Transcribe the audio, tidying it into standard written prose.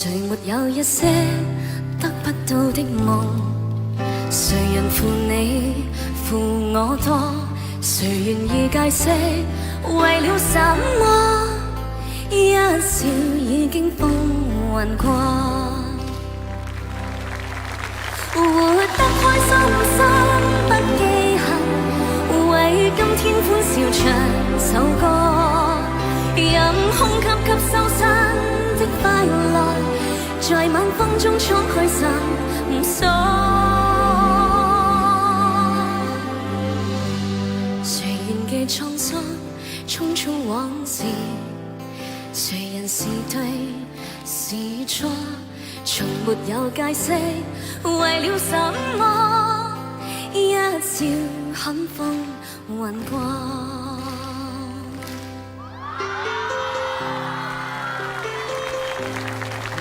誰沒有一些得不到的夢？誰人負你負我多？誰願意解釋為了什麼？一笑已經風雲過，活得開心心不記恨，為今天歡笑唱首歌，任空吸吸收身的快樂，在晚風中衝去尋索。誰願記滄桑匆匆往事？誰人是對是錯？從沒有解釋為了什麼？一笑看風雲過。